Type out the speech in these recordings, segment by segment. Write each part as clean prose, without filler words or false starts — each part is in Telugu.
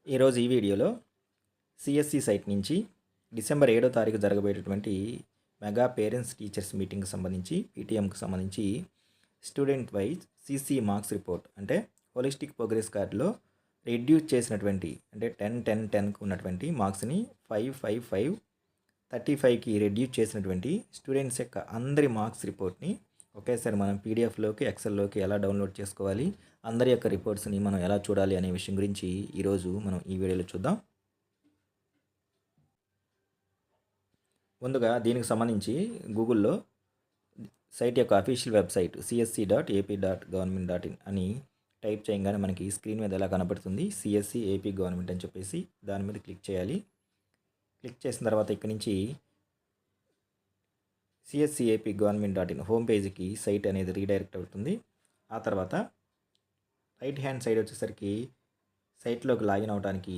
ఈరోజు ఈ వీడియోలో సిఎస్సి సైట్ నుంచి డిసెంబర్ 7వ తారీఖు జరగబోయేటటువంటి మెగా పేరెంట్స్ టీచర్స్ మీటింగ్కి సంబంధించి పీటీఎంకి సంబంధించి student wise CC marks report అంటే హోలిస్టిక్ ప్రోగ్రెస్ కార్డులో రెడ్యూస్ చేసినటువంటి అంటే 10-10-10కు ఉన్నటువంటి మార్క్స్ని 5-5-5 35కి రెడ్యూస్ చేసినటువంటి స్టూడెంట్స్ యొక్క అందరి మార్క్స్ రిపోర్ట్ని ఒకేసారి మనం పీడిఎఫ్లోకి ఎక్సెల్లోకి ఎలా డౌన్లోడ్ చేసుకోవాలి, అందరి యొక్క రిపోర్ట్స్ని మనం ఎలా చూడాలి అనే విషయం గురించి ఈరోజు మనం ఈ వీడియోలో చూద్దాం. ముందుగా దీనికి సంబంధించి గూగుల్లో సైట్ యొక్క అఫీషియల్ వెబ్సైట్ csc.ap.government.in అని టైప్ చేయగానే మనకి స్క్రీన్ మీద ఎలా కనబడుతుంది సిఎస్సి ఏపీ గవర్నమెంట్ అని చెప్పేసి దాని మీద క్లిక్ చేయాలి. క్లిక్ చేసిన తర్వాత ఇక్కడ నుంచి సిఎస్సి ఏపీ గవర్నమెంట్.in హోమ్ పేజీకి సైట్ అనేది రీడైరెక్ట్ అవుతుంది. ఆ తర్వాత రైట్ హ్యాండ్ సైడ్ వచ్చేసరికి సైట్లోకి లాగిన్ అవడానికి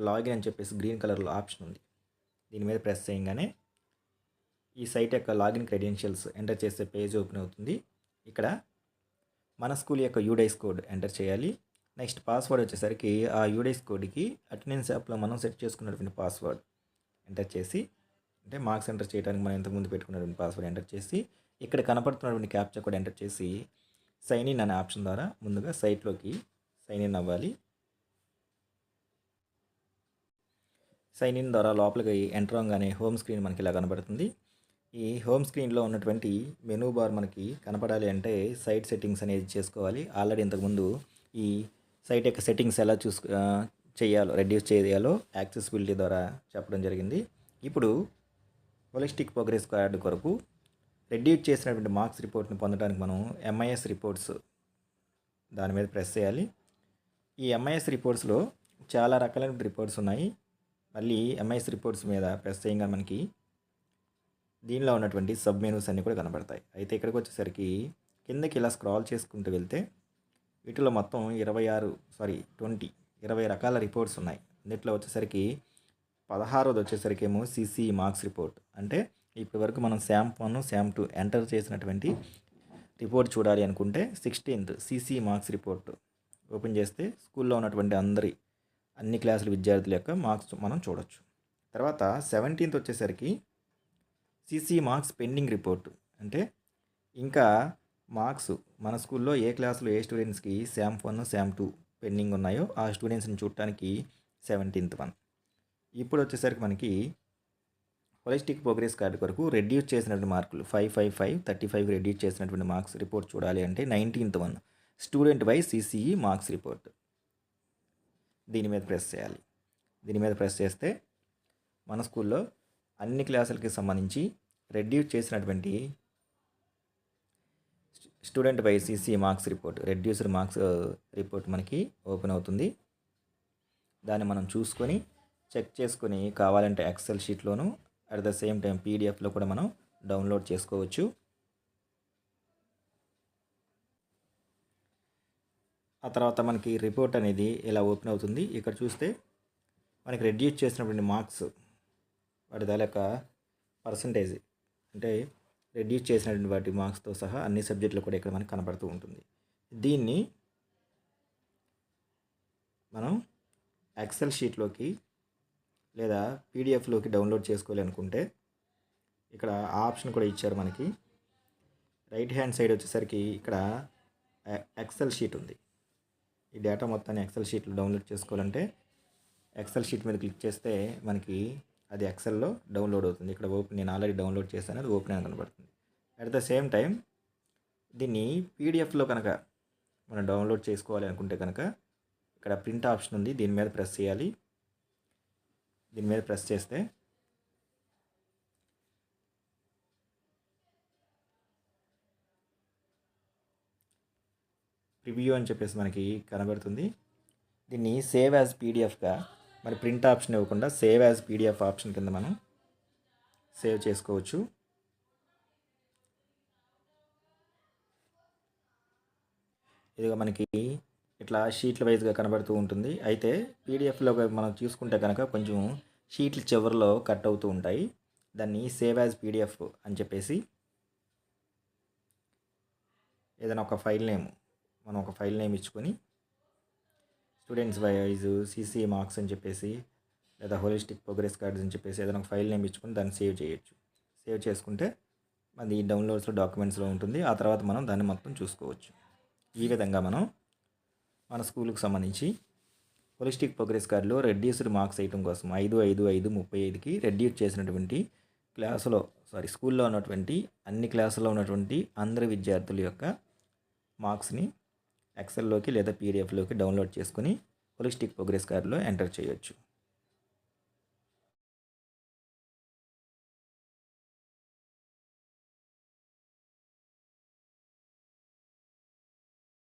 లాగిన్ అని చెప్పేసి గ్రీన్ కలర్లో ఆప్షన్ ఉంది. దీని మీద ప్రెస్ చేయగానే ఈ సైట్ యొక్క లాగిన్ క్రెడెన్షియల్స్ ఎంటర్ చేసే పేజ్ ఓపెన్ అవుతుంది. ఇక్కడ మన స్కూల్ యొక్క యూడైస్ కోడ్ ఎంటర్ చేయాలి. నెక్స్ట్ పాస్వర్డ్ వచ్చేసరికి ఆ యూడైస్ కోడ్కి అటెండెన్స్ యాప్లో మనం సెట్ చేసుకున్నటువంటి పాస్వర్డ్ ఎంటర్ చేసి, అంటే మార్క్స్ ఎంటర్ చేయడానికి మనం ఇంతకుముందు పెట్టుకున్నటువంటి పాస్వర్డ్ ఎంటర్ చేసి, ఇక్కడ కనపడుతున్నటువంటి క్యాప్చా కూడా ఎంటర్ చేసి సైన్ ఇన్ అనే ఆప్షన్ ద్వారా ముందుగా సైట్లోకి సైన్ ఇన్ అవ్వాలి. సైన్ ఇన్ ద్వారా లోపలికి ఎంటర్ అవ్వగానే హోమ్ స్క్రీన్ మనకి ఇలా కనబడుతుంది. ఈ హోమ్ స్క్రీన్లో ఉన్నటువంటి మెనూ బార్ మనకి కనపడాలి అంటే సైట్ సెట్టింగ్స్ అనేది చేసుకోవాలి. ఆల్రెడీ ఇంతకుముందు ఈ సైట్ యొక్క సెట్టింగ్స్ ఎలా చేయాలో, రెడ్యూస్ చేయాలో యాక్సెసిబిలిటీ ద్వారా చెప్పడం జరిగింది. ఇప్పుడు హోలిస్టిక్ ప్రోగ్రెస్ కార్డు కొరకు రెడ్యూస్ చేసినటువంటి మార్క్స్ రిపోర్ట్ని పొందడానికి మనం ఎంఐఎస్ రిపోర్ట్స్ దాని మీద ప్రెస్ చేయాలి. ఈ ఎంఐఎస్ రిపోర్ట్స్లో చాలా రకాలైన రిపోర్ట్స్ ఉన్నాయి. మళ్ళీ ఎంఐఎస్ రిపోర్ట్స్ మీద ప్రెస్ చేయగా మనకి దీనిలో ఉన్నటువంటి సబ్ మెనూస్ అన్నీ కూడా కనబడతాయి. అయితే ఇక్కడికి వచ్చేసరికి కిందకి ఇలా స్క్రాల్ చేసుకుంటూ వెళ్తే వీటిలో మొత్తం 20 రకాల రిపోర్ట్స్ ఉన్నాయి. ఇందులో వచ్చేసరికి 16వ వచ్చేసరికి ఏమో సిసి మార్క్స్ రిపోర్ట్, అంటే ఇప్పటి వరకు మనం శాంప్ 1 శాంప్ 2 ఎంటర్ చేసినటువంటి రిపోర్ట్ చూడాలి అనుకుంటే 16th CC marks report open చేస్తే స్కూల్లో ఉన్నటువంటి అన్ని క్లాసుల విద్యార్థుల యొక్క మార్క్స్ మనం చూడొచ్చు. తర్వాత 17th వచ్చేసరికి సిసి మార్క్స్ పెండింగ్ రిపోర్ట్, అంటే ఇంకా మార్క్స్ మన స్కూల్లో ఏ క్లాసులో ఏ స్టూడెంట్స్కి శాంప్ 1 శాంప్ 2 పెండింగ్ ఉన్నాయో ఆ స్టూడెంట్స్ని చూడటానికి 17th వన్. ఇప్పుడు వచ్చేసరికి మనకి హోలిస్టిక్ ప్రోగ్రెస్ కార్డు కొరకు రెడ్యూస్ చేసినటువంటి మార్కులు 5-5-5 35 రెడ్యూస్ చేసినటువంటి మార్క్స్ రిపోర్ట్ చూడాలి అంటే 19th one student wise CCE marks report. దీని మీద ప్రెస్ చేయాలి. దీని మీద ప్రెస్ చేస్తే మన స్కూల్లో అన్ని క్లాసులకి సంబంధించి రెడ్యూస్ చేసినటువంటి student wise CC marks report, reduced marks report మనకి ఓపెన్ అవుతుంది. దాన్ని మనం చూసుకొని చెక్ చేసుకొని కావాలంటే ఎక్సెల్ షీట్లోను అట్ ద సేమ్ టైం పీడిఎఫ్లో కూడా మనం డౌన్లోడ్ చేసుకోవచ్చు. ఆ తర్వాత మనకి రిపోర్ట్ అనేది ఇలా ఓపెన్ అవుతుంది. ఇక్కడ చూస్తే మనకి రెడ్యూస్ చేసినటువంటి మార్క్స్ వాటి తాలూకా పర్సంటేజ్, అంటే రెడ్యూస్ చేసినటువంటి వాటి మార్క్స్తో సహా అన్ని సబ్జెక్టులు కూడా ఇక్కడ మనకు కనపడుతూ ఉంటుంది. దీన్ని మనం ఎక్సెల్ షీట్లోకి లేదా పీడిఎఫ్లోకి డౌన్లోడ్ చేసుకోవాలి అనుకుంటే ఇక్కడ ఆప్షన్ కూడా ఇచ్చారు మనకి. రైట్ హ్యాండ్ సైడ్ వచ్చేసరికి ఇక్కడ ఎక్సెల్ షీట్ ఉంది. ఈ డేటా మొత్తాన్ని ఎక్సెల్ షీట్లో డౌన్లోడ్ చేసుకోవాలంటే ఎక్సెల్ షీట్ మీద క్లిక్ చేస్తే మనకి అది ఎక్సెల్లో డౌన్లోడ్ అవుతుంది. ఇక్కడ నేను ఆల్రెడీ డౌన్లోడ్ చేశాను, అది ఓపెన్ అని కనబడుతుంది. అట్ ద సేమ్ టైం దీన్ని పీడిఎఫ్లో కనుక మనం డౌన్లోడ్ చేసుకోవాలి అనుకుంటే కనుక ఇక్కడ ప్రింట్ ఆప్షన్ ఉంది. దీని మీద ప్రెస్ చేయాలి. దీని మీద ప్రెస్ చేస్తే ప్రివ్యూ అని చెప్పేసి మనకి కనబడుతుంది. దీన్ని సేవ్ యాజ్ పీడిఎఫ్గా మరి ప్రింట్ ఆప్షన్ ఇవ్వకుండా సేవ్ యాజ్ పీడిఎఫ్ ఆప్షన్ కింద మనం సేవ్ చేసుకోవచ్చు. ఇదిగా మనకి ఇట్లా షీట్ల వైజ్గా కనబడుతూ ఉంటుంది. అయితే పీడిఎఫ్లో మనం చూసుకుంటే కనుక కొంచెం షీట్లు చివరిలో కట్ అవుతూ ఉంటాయి. దాన్ని సేవ్ యాజ్ పీడిఎఫ్ అని చెప్పేసి ఏదైనా ఒక ఫైల్ నేమ్ మనం ఒక ఫైల్ నేమ్ ఇచ్చుకొని స్టూడెంట్స్ వైజ్ సీసీ మార్క్స్ అని చెప్పేసి లేదా హోలిస్టిక్ ప్రోగ్రెస్ కార్డ్స్ అని చెప్పేసి ఏదైనా ఒక ఫైల్ నేమ్ ఇచ్చుకొని దాన్ని సేవ్ చేయొచ్చు. సేవ్ చేసుకుంటే అది డౌన్లోడ్స్లో డాక్యుమెంట్స్లో ఉంటుంది. ఆ తర్వాత మనం దాన్ని మొత్తం చూసుకోవచ్చు. ఈ విధంగా మనం మన స్కూల్కి సంబంధించి హోలిస్టిక్ ప్రోగ్రెస్ కార్డులో రెడ్యూస్డ్ మార్క్స్ వేయటం కోసం 5/5/5/35కి రెడ్యూస్ చేసినటువంటి స్కూల్లో ఉన్నటువంటి అన్ని క్లాసుల్లో ఉన్నటువంటి అందరి విద్యార్థుల యొక్క మార్క్స్ని ఎక్సెల్లోకి లేదా పీడిఎఫ్లోకి డౌన్లోడ్ చేసుకుని హోలిస్టిక్ ప్రోగ్రెస్ కార్డులో ఎంటర్ చేయొచ్చు.